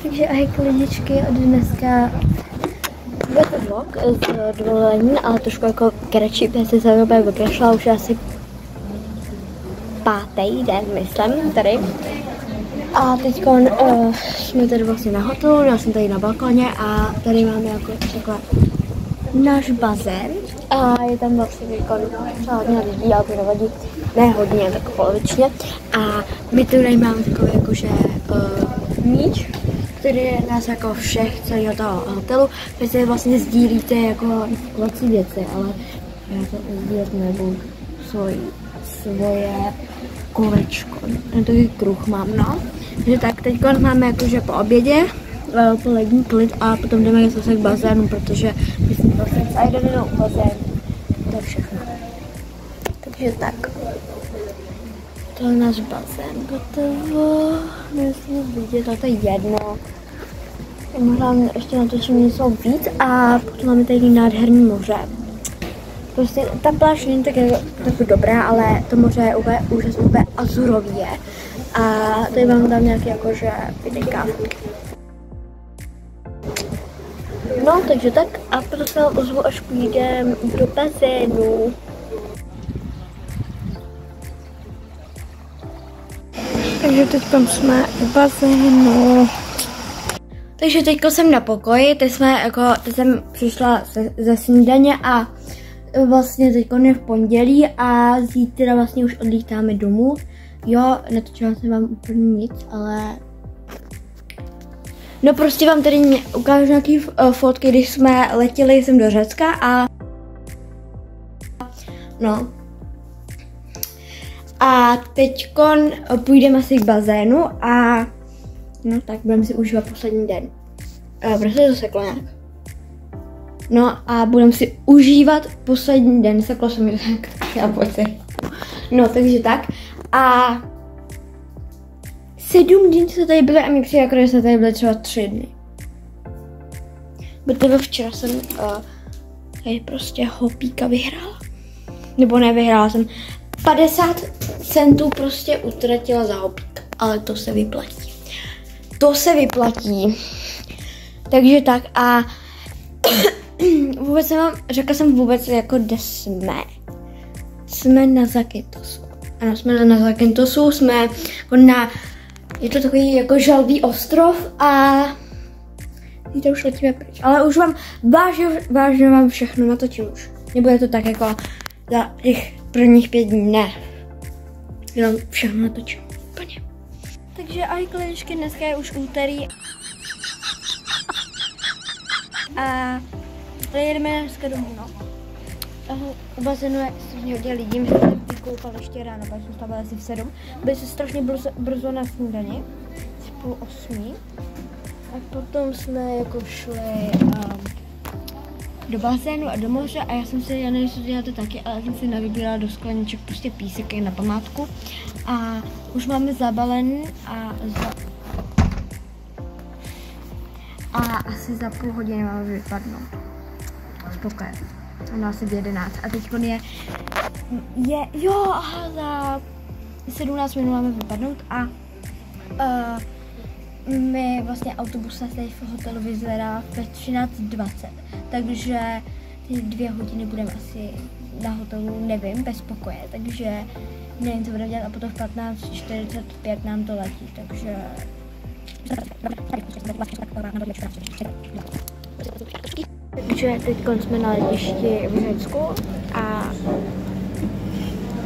Takže ahoj lidičky, od dneska bude to vlog z dovolení, ale trošku jako kratší, protože jsem se úplně vykrašla už asi 5. den, myslím, tady. A teď jsme tady vlastně na hotelu, já jsem tady na balkoně a tady máme jako takhle náš bazén. A je tam vlastně třeba hodně lidí, ale to nevadí, ne hodně, tak polovičně. A my tady máme takový jakože míč, který je nás jako všech celého toho hotelu, protože vlastně sdílíte jako velcí věci, ale já to sdílet nebudu svoje kolečko, takový kruh mám, no. Takže tak, teď máme jakože po obědě, polední klid a potom jdeme zase k bazénu, protože myslím vlastně a jdeme na bazén, to je všechno. Takže tak. To je náš bazén, gotovo, nesmí vidět, ale to je jedno. Možná ještě natočím něco víc a potom máme tady nádherný moře. Prostě ta pláž není tak dobrá, ale to moře je úplně úžasné, úplně azurový je. A tady vám dám nějaký jakože videjkávky. No, takže tak a proto se ozvu, až půjdeme do bazénu. Takže teď jsme u bazénu. Takže teď jsem na pokoji, teď jsem přišla ze snídaně a vlastně teď je v pondělí a zítra vlastně už odlítáme domů. Jo, netočila jsem vám úplně nic, ale no prostě vám tady ukážu nějaký fotky, když jsme letěli jsem do Řecka a no. A teďkon půjdeme asi k bazénu a no tak budeme si užívat poslední den. Prostě to seklo nějak. No a budeme si užívat poslední den, seklo se mi tak, já pojď. No takže tak a 7 dní se tady byly a mi přijde, jako se tady byly třeba 3 dny. Protože včera jsem tady prostě hopíka vyhrála. Nebo nevyhrála jsem. 50 centů prostě utratila za hopík, ale to se vyplatí. To se vyplatí. Takže tak a vůbec řekla jsem vůbec jako kde jsme. Jsme na Zakyntosu. Ano, jsme na Zakyntosu, jsme jako je to takový jako žalbý ostrov a teď už letíme pryč. Ale už vám vážně vám všechno natočím už. Nebude to tak jako za těch prvních 5 dní, ne. Já vám všechno natočím. Úplně. Takže ahoj klientky, dneska je už úterý. A tady jedeme dneska domů, no. U bazénu je strašně hodně lidí, my jsme se vykoupali ještě ráno, pak jsme stavili asi v 7. Byli jsme strašně brzo na snídani, asi 7:30. A potom jsme jako šli do bazénu a do moře a já nevím, jestli to děláte taky, ale já jsem si navybírala do skleniček prostě písek na památku. A už máme zabalený a asi za půl hodiny máme vypadnout z pokoje. Ono asi v 11. A teď za 17 minut máme vypadnout a my vlastně autobus se tady v hotelu vyzvedá ve 13:20. Takže ty 2 hodiny budeme asi na hotelu, nevím, bez pokoje. Takže nevím, co budeme dělat a potom v 15:45 nám to letí, takže takže teď jsme na letišti v Řecku a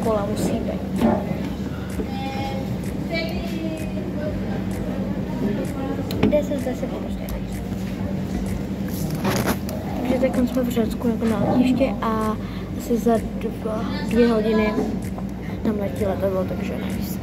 kola musí být. Kde se zase prostě nejde. Takže teď jsme v Řecku jako na letišti a asi za 2 hodiny nám letí letadlo, takže nevím.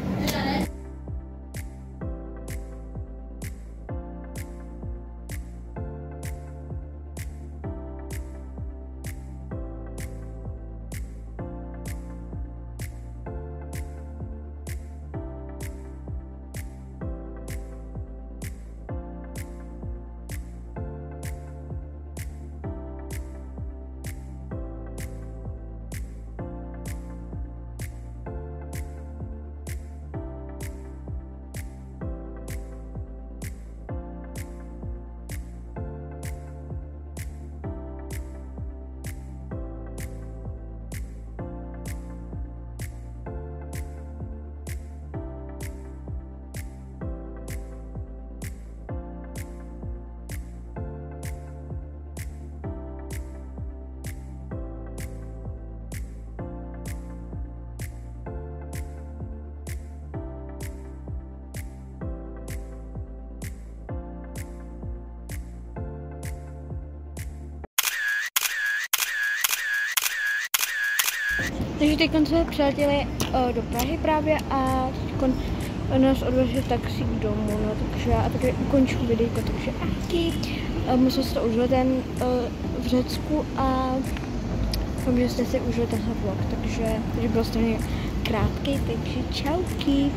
Takže teď jsme přiletěli do Prahy právě a nás odvezli taxík domů, no, takže já taky ukončím videjko, takže ahoj. Musel jste užili ten v Řecku a doufám, že jste si užili tenhle vlog, takže byl strašně krátký, takže čauky.